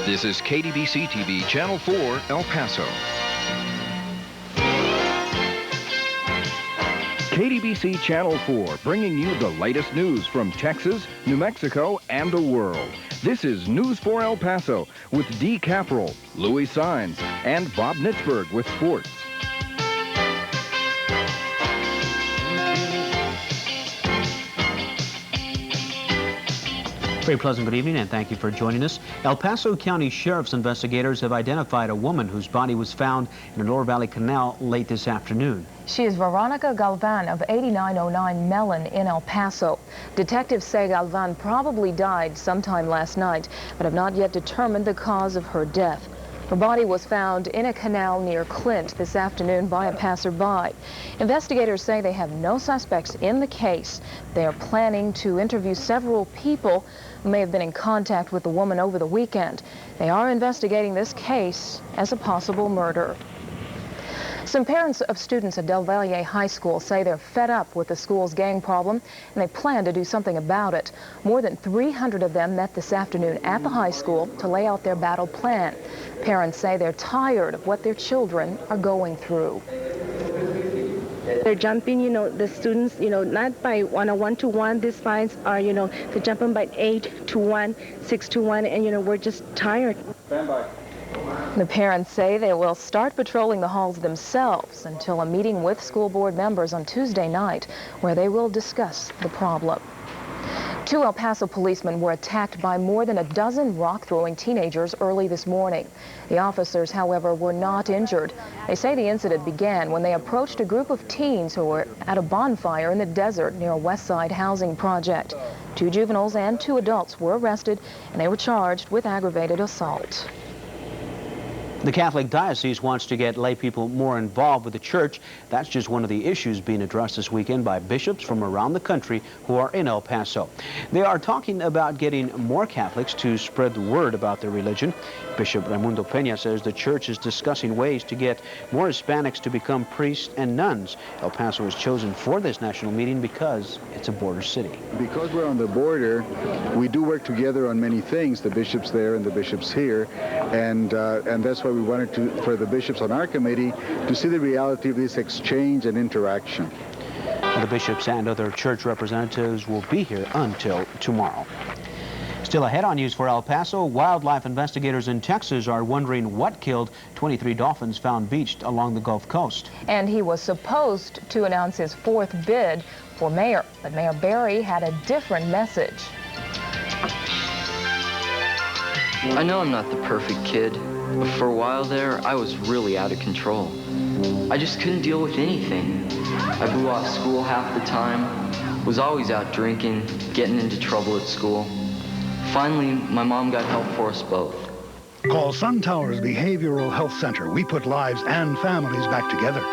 This is KDBC TV, Channel 4, El Paso. KDBC Channel 4, bringing you the latest news from Texas, New Mexico, and the world. This is News for El Paso with Dee Caprell, Louis Sines, and Bob Nitzberg with sports. Very pleasant good evening, and thank you for joining us. El Paso County Sheriff's investigators have identified a woman whose body was found in a Lower Valley Canal late this afternoon. She is Veronica Galvan of 8909 Mellon in El Paso. Detectives say Galvan probably died sometime last night, but have not yet determined the cause of her death. Her body was found in a canal near Clint this afternoon by a passerby. Investigators say they have no suspects in the case. They are planning to interview several people who may have been in contact with the woman over the weekend. They are investigating this case as a possible murder. Some parents of students at Del Valle High School say they're fed up with the school's gang problem, and they plan to do something about it. More than 300 of them met this afternoon at the high school to lay out their battle plan. Parents say they're tired of what their children are going through. They're jumping, the students, not by on a 1-to-1. These fights are, they're jumping by 8-to-1, 6-to-1, and, we're just tired. Stand by. The parents say they will start patrolling the halls themselves until a meeting with school board members on Tuesday night, where they will discuss the problem. 2 El Paso policemen were attacked by more than a dozen rock-throwing teenagers early this morning. The officers, however, were not injured. They say the incident began when they approached a group of teens who were at a bonfire in the desert near a West Side housing project. 2 juveniles and 2 adults were arrested, and they were charged with aggravated assault. The Catholic Diocese wants to get lay people more involved with the church. That's just one of the issues being addressed this weekend by bishops from around the country who are in El Paso. They are talking about getting more Catholics to spread the word about their religion. Bishop Raimundo Peña says the church is discussing ways to get more Hispanics to become priests and nuns. El Paso was chosen for this national meeting because it's a border city. Because we're on the border, we do work together on many things, the bishops there and the bishops here, and that's why we wanted for the bishops on our committee to see the reality of this exchange and interaction. The bishops and other church representatives will be here until tomorrow. Still ahead on News for El Paso, wildlife investigators in Texas are wondering what killed 23 dolphins found beached along the Gulf Coast. And he was supposed to announce his 4th bid for mayor, but Mayor Barry had a different message. I know I'm not the perfect kid, but for a while there, I was really out of control. I just couldn't deal with anything. I blew off school half the time, was always out drinking, getting into trouble at school. Finally, my mom got help for us both. Call Sun Towers Behavioral Health Center. We put lives and families back together.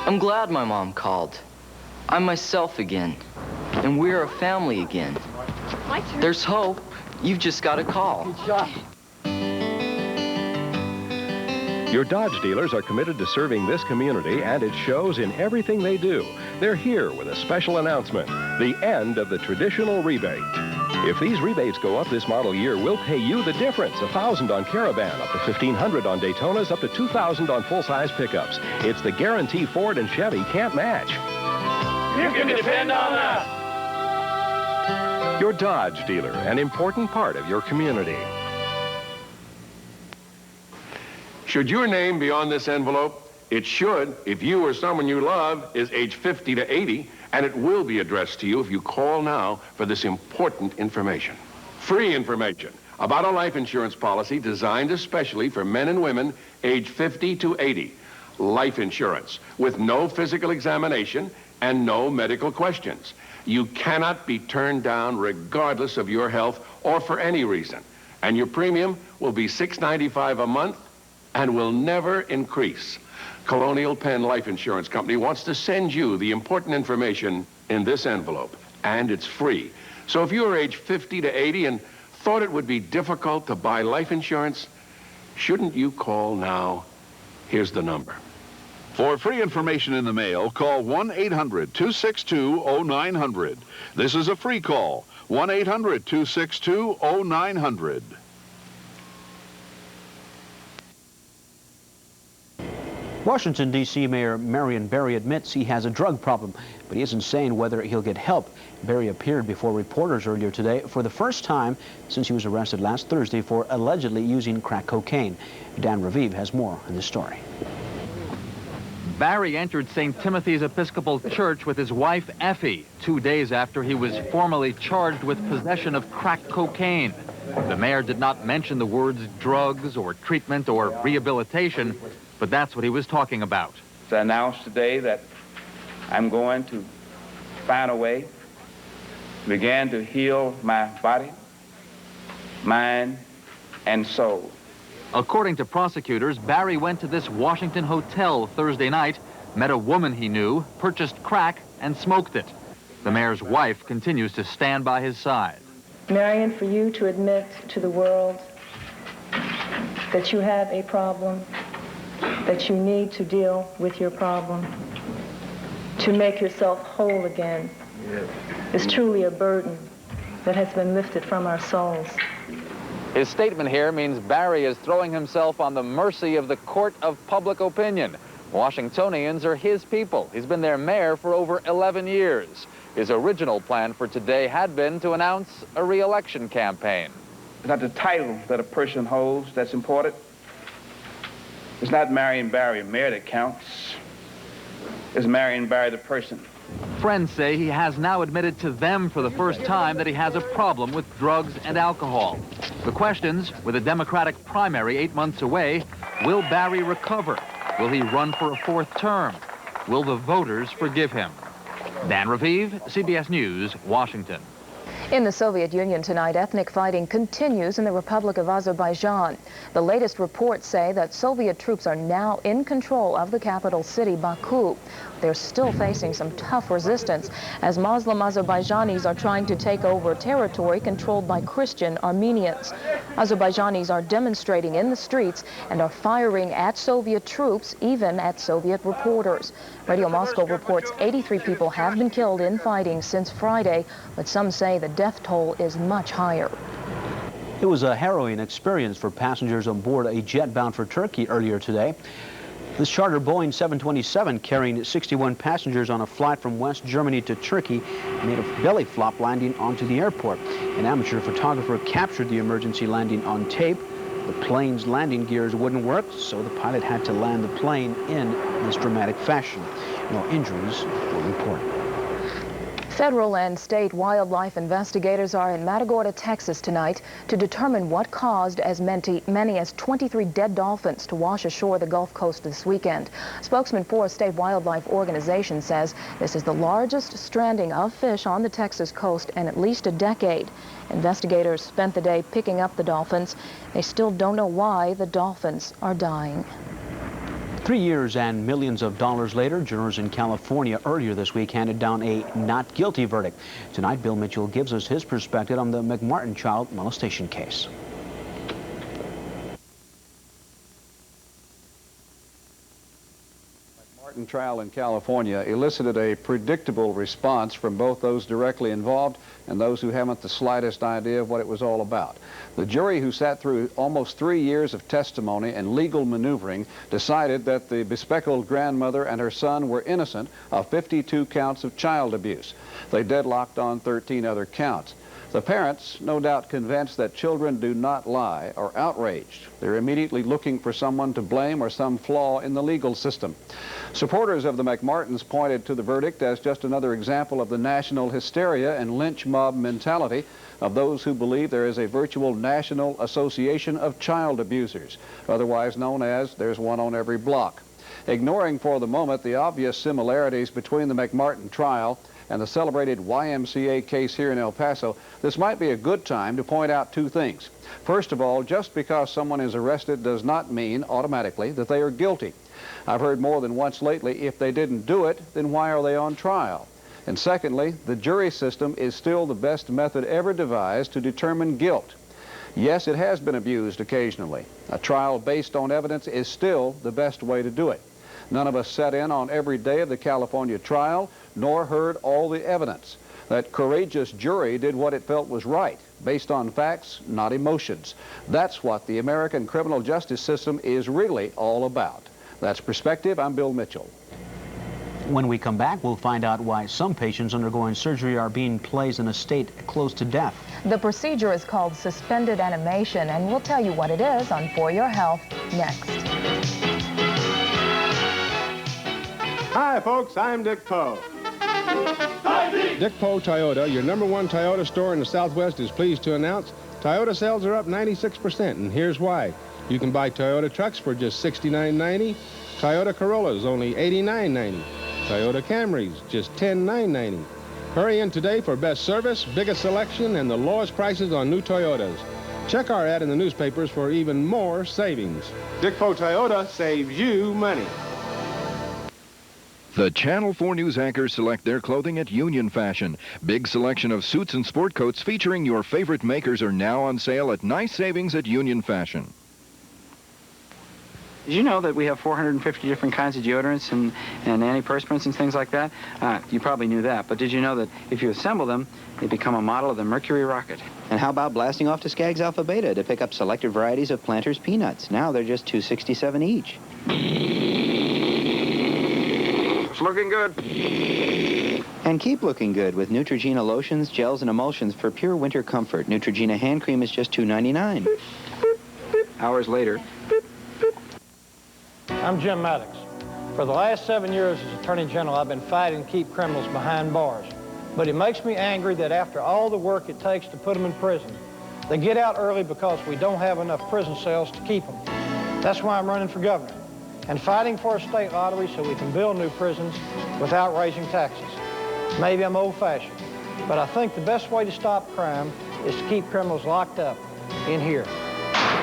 I'm glad my mom called. I'm myself again, and we're a family again. There's hope. You've just got to call. Good shot. Your Dodge dealers are committed to serving this community, and it shows in everything they do. They're here with a special announcement, the end of the traditional rebate. If these rebates go up this model year, we'll pay you the difference, $1,000 on Caravan, up to $1,500 on Daytonas, up to $2,000 on full-size pickups. It's the guarantee Ford and Chevy can't match. You can depend on us. Your Dodge dealer, an important part of your community. Should your name be on this envelope? It should if you or someone you love is age 50 to 80, and it will be addressed to you if you call now for this important information. Free information about a life insurance policy designed especially for men and women age 50 to 80. Life insurance with no physical examination and no medical questions. You cannot be turned down regardless of your health or for any reason. And your premium will be $6.95 a month and will never increase. Colonial Penn Life Insurance Company wants to send you the important information in this envelope, and it's free. So if you are age 50 to 80 and thought it would be difficult to buy life insurance, shouldn't you call now? Here's the number. For free information in the mail, call 1-800-262-0900. This is a free call, 1-800-262-0900. Washington, D.C. Mayor Marion Barry admits he has a drug problem, but he isn't saying whether he'll get help. Barry appeared before reporters earlier today for the first time since he was arrested last Thursday for allegedly using crack cocaine. Dan Raviv has more on this story. Barry entered St. Timothy's Episcopal Church with his wife, Effie, 2 days after he was formally charged with possession of crack cocaine. The mayor did not mention the words drugs or treatment or rehabilitation, but that's what he was talking about. To announce today that I'm going to find a way to begin to heal my body, mind, and soul. According to prosecutors, Barry went to this Washington hotel Thursday night, met a woman he knew, purchased crack, and smoked it. The mayor's wife continues to stand by his side. Marion, for you to admit to the world that you have a problem, that you need to deal with your problem, to make yourself whole again, is truly a burden that has been lifted from our souls. His statement here means Barry is throwing himself on the mercy of the court of public opinion. Washingtonians are his people. He's been their mayor for over 11 years. His original plan for today had been to announce a re-election campaign. It's not the title that a person holds that's important. It's not Marion Barry, mayor, that counts. It's Marion Barry, the person. Friends say he has now admitted to them for the first time that he has a problem with drugs and alcohol. The questions, with a Democratic primary 8 months away, will Barry recover? Will he run for a fourth term? Will the voters forgive him? Dan Raviv, CBS News, Washington. In the Soviet Union tonight, ethnic fighting continues in the Republic of Azerbaijan. The latest reports say that Soviet troops are now in control of the capital city, Baku. They're still facing some tough resistance as Muslim Azerbaijanis are trying to take over territory controlled by Christian Armenians. Azerbaijanis are demonstrating in the streets and are firing at Soviet troops, even at Soviet reporters. Radio Moscow reports 83 people have been killed in fighting since Friday, but some say the death toll is much higher. It was a harrowing experience for passengers on board a jet bound for Turkey earlier today. This charter Boeing 727 carrying 61 passengers on a flight from West Germany to Turkey made a belly flop landing onto the airport. An amateur photographer captured the emergency landing on tape. The plane's landing gears wouldn't work, so the pilot had to land the plane in this dramatic fashion. No injuries were reported. Federal and state wildlife investigators are in Matagorda, Texas tonight to determine what caused as many as 23 dead dolphins to wash ashore the Gulf Coast this weekend. Spokesman for a state wildlife organization says this is the largest stranding of fish on the Texas coast in at least a decade. Investigators spent the day picking up the dolphins. They still don't know why the dolphins are dying. 3 years and millions of dollars later, jurors in California earlier this week handed down a not guilty verdict. Tonight, Bill Mitchell gives us his perspective on the McMartin child molestation case. McMartin trial in California elicited a predictable response from both those directly involved and those who haven't the slightest idea of what it was all about. The jury, who sat through almost 3 years of testimony and legal maneuvering, decided that the bespectacled grandmother and her son were innocent of 52 counts of child abuse. They deadlocked on 13 other counts. The parents, no doubt convinced that children do not lie, are outraged. They're immediately looking for someone to blame or some flaw in the legal system. Supporters of the McMartins pointed to the verdict as just another example of the national hysteria and lynch mob mentality of those who believe there is a virtual national association of child abusers, otherwise known as there's one on every block. Ignoring for the moment the obvious similarities between the McMartin trial and the celebrated YMCA case here in El Paso, this might be a good time to point out two things. First of all, just because someone is arrested does not mean automatically that they are guilty. I've heard more than once lately, if they didn't do it, then why are they on trial? And secondly, the jury system is still the best method ever devised to determine guilt. Yes, it has been abused occasionally. A trial based on evidence is still the best way to do it. None of us sat in on every day of the California trial, nor heard all the evidence. That courageous jury did what it felt was right, based on facts, not emotions. That's what the American criminal justice system is really all about. That's Perspective. I'm Bill Mitchell. When we come back, we'll find out why some patients undergoing surgery are being placed in a state close to death. The procedure is called suspended animation, and we'll tell you what it is on For Your Health next. Hi, folks. I'm Dick Poe. Dick Poe Toyota, your #1 Toyota store in the Southwest, is pleased to announce Toyota sales are up 96%, and here's why. You can buy Toyota trucks for just $69.90, Toyota Corollas only $89.90, Toyota Camrys just $10,990. Hurry in today for best service, biggest selection, and the lowest prices on new Toyotas. Check our ad in the newspapers for even more savings. Dick Poe Toyota saves you money. The Channel 4 news anchors select their clothing at Union Fashion. Big selection of suits and sport coats featuring your favorite makers are now on sale at nice savings at Union Fashion. Did you know that we have 450 different kinds of deodorants and antiperspirants and things like that? You probably knew that, but did you know that if you assemble them, they become a model of the Mercury rocket? And how about blasting off to Skaggs Alpha Beta to pick up selected varieties of Planters peanuts? Now they're just $2.67 each. It's looking good. And keep looking good with Neutrogena lotions, gels, and emulsions for pure winter comfort. Neutrogena hand cream is just $2.99. Hours later. I'm Jim Maddox. For the last 7 years as Attorney General, I've been fighting to keep criminals behind bars. But it makes me angry that after all the work it takes to put them in prison, they get out early because we don't have enough prison cells to keep them. That's why I'm running for governor and fighting for a state lottery so we can build new prisons without raising taxes. Maybe I'm old-fashioned, but I think the best way to stop crime is to keep criminals locked up in here.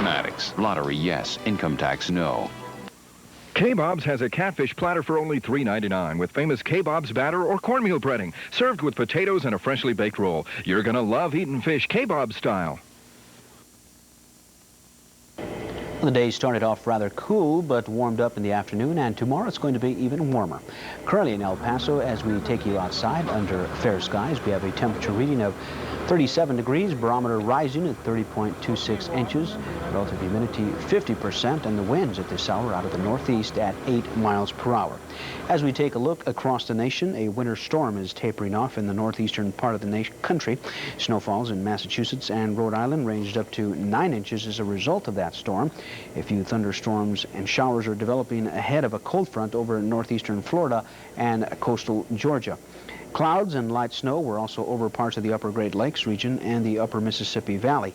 Maddox, lottery yes, income tax no. K-Bob's has a catfish platter for only $3.99 with famous K-Bob's batter or cornmeal breading, served with potatoes and a freshly baked roll. You're gonna love eating fish K-Bob style. The day started off rather cool, but warmed up in the afternoon, and tomorrow it's going to be even warmer. Currently in El Paso, as we take you outside under fair skies, we have a temperature reading of 37 degrees, barometer rising at 30.26 inches, relative humidity 50%, and the winds at this hour out of the northeast at 8 miles per hour. As we take a look across the nation, a winter storm is tapering off in the northeastern part of the country. Snowfalls in Massachusetts and Rhode Island ranged up to 9 inches as a result of that storm. A few thunderstorms and showers are developing ahead of a cold front over northeastern Florida and coastal Georgia. Clouds and light snow were also over parts of the upper Great Lakes region and the upper Mississippi Valley.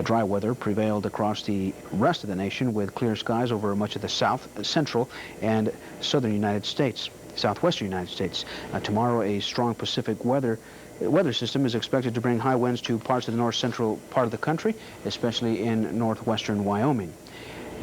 Dry weather prevailed across the rest of the nation with clear skies over much of the south, central, and southern United States, southwestern United States. Tomorrow, a strong Pacific weather system is expected to bring high winds to parts of the north-central part of the country, especially in northwestern Wyoming.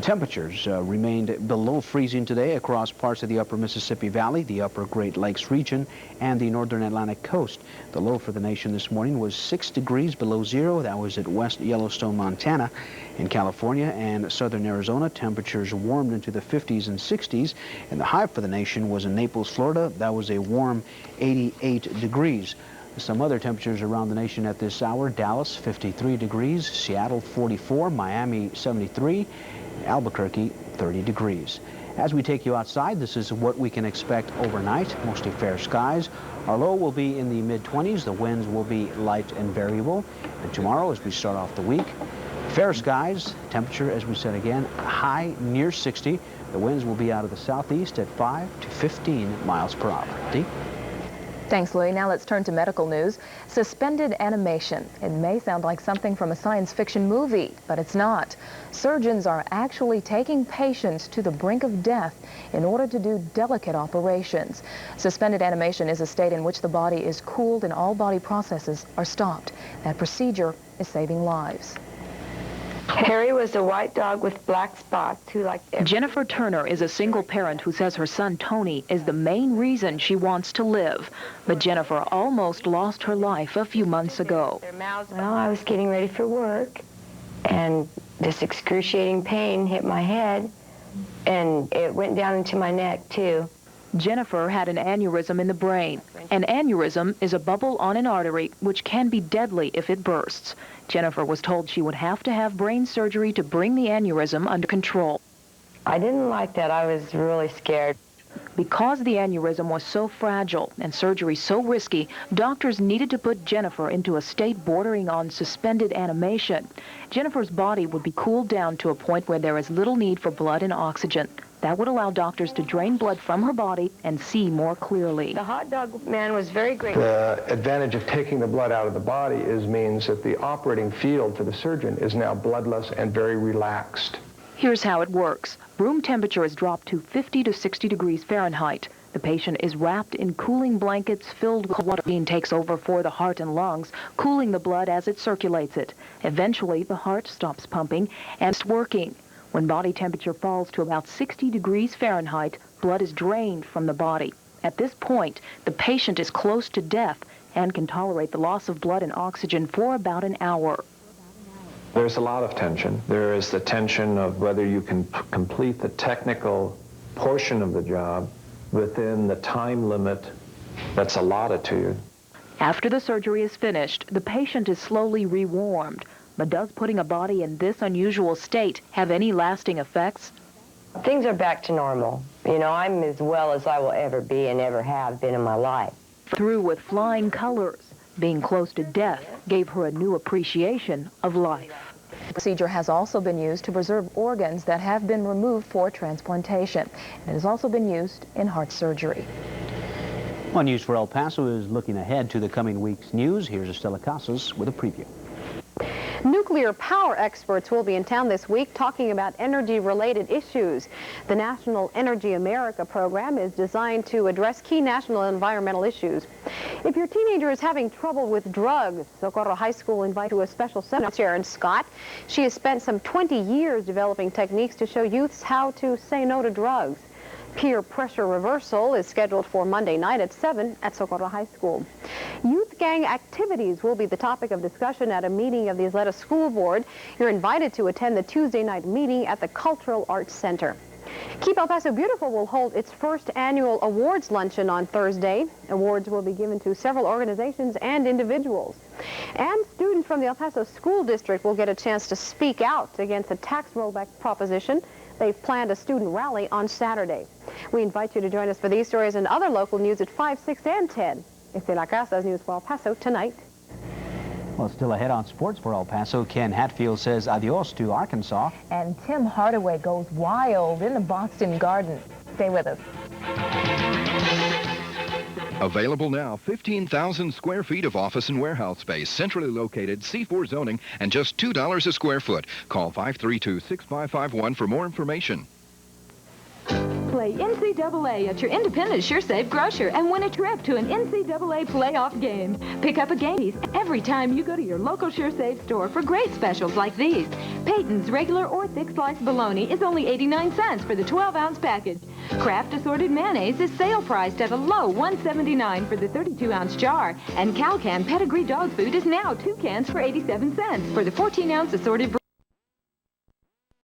Temperatures remained below freezing today across parts of the upper Mississippi Valley, the upper Great Lakes region, and the northern Atlantic coast. The low for the nation this morning was 6 degrees below zero. That was at West Yellowstone, Montana. In California and southern Arizona, temperatures warmed into the 50s and 60s, and the high for the nation was in Naples, Florida. That was a warm 88 degrees. Some other temperatures around the nation at this hour: Dallas 53 degrees, Seattle 44, Miami 73, Albuquerque 30 degrees. As we take you outside, this is what we can expect overnight. Mostly fair skies. Our low will be in the mid-20s. The winds will be light and variable. And tomorrow, as we start off the week, fair skies. Temperature, as we said again, high near 60. The winds will be out of the southeast at 5 to 15 miles per hour. Dee? Thanks, Louie. Now let's turn to medical news. Suspended animation. It may sound like something from a science fiction movie, but it's not. Surgeons are actually taking patients to the brink of death in order to do delicate operations. Suspended animation is a state in which the body is cooled and all body processes are stopped. That procedure is saving lives. Harry was a white dog with black spots who liked everything. Jennifer Turner is a single parent who says her son Tony is the main reason she wants to live. But Jennifer almost lost her life a few months ago. Well, I was getting ready for work, and this excruciating pain hit my head, and it went down into my neck, too. Jennifer had an aneurysm in the brain. An aneurysm is a bubble on an artery which can be deadly if it bursts. Jennifer was told she would have to have brain surgery to bring the aneurysm under control. I didn't like that. I was really scared. Because the aneurysm was so fragile and surgery so risky, doctors needed to put Jennifer into a state bordering on suspended animation. Jennifer's body would be cooled down to a point where there is little need for blood and oxygen. That would allow doctors to drain blood from her body and see more clearly. The hot dog man was very great. The advantage of taking the blood out of the body means that the operating field for the surgeon is now bloodless and very relaxed. Here's how it works. Room temperature is dropped to 50 to 60 degrees Fahrenheit. The patient is wrapped in cooling blankets filled with water. Machine takes over for the heart and lungs, cooling the blood as it circulates it. Eventually, the heart stops pumping and starts working. When body temperature falls to about 60 degrees Fahrenheit, blood is drained from the body. At this point, the patient is close to death and can tolerate the loss of blood and oxygen for about an hour. There's a lot of tension. There is the tension of whether you can complete the technical portion of the job within the time limit that's allotted to you. After the surgery is finished, the patient is slowly rewarmed. But does putting a body in this unusual state have any lasting effects? Things are back to normal. You know, I'm as well as I will ever be and ever have been in my life. Through with flying colors, being close to death gave her a new appreciation of life. The procedure has also been used to preserve organs that have been removed for transplantation. It has also been used in heart surgery. One News for El Paso is looking ahead to the coming week's news. Here's Estela Casas with a preview. Nuclear power experts will be in town this week talking about energy-related issues. The National Energy America program is designed to address key national environmental issues. If your teenager is having trouble with drugs, Socorro High School invited to a special seminar. Sharon Scott. She has spent some 20 years developing techniques to show youths how to say no to drugs. Peer pressure reversal is scheduled for Monday night at 7 at Socorro High School. Youth gang activities will be the topic of discussion at a meeting of the Isleta School Board. You're invited to attend the Tuesday night meeting at the Cultural Arts Center. Keep El Paso Beautiful will hold its first annual awards luncheon on Thursday. Awards will be given to several organizations and individuals. And students from the El Paso School District will get a chance to speak out against the tax rollback proposition. They've planned a student rally on Saturday. We invite you to join us for these stories and other local news at 5, 6, and 10. Estela Casas, News for El Paso tonight. Well, still ahead on sports for El Paso, Ken Hatfield says adios to Arkansas. And Tim Hardaway goes wild in the Boston Garden. Stay with us. Available now, 15,000 square feet of office and warehouse space, centrally located, C4 zoning, and just $2 a square foot. Call 532-6551 for more information. Play NCAA at your independent SureSafe grocer and win a trip to an NCAA playoff game. Pick up a game piece every time you go to your local SureSafe store for great specials like these. Peyton's regular or thick sliced bologna is only 89 cents for the 12-ounce package. Kraft assorted mayonnaise is sale priced at a low $1.79 for the 32-ounce jar. And Calcan pedigree dog food is now 2 cans for 87 cents for the 14-ounce assorted.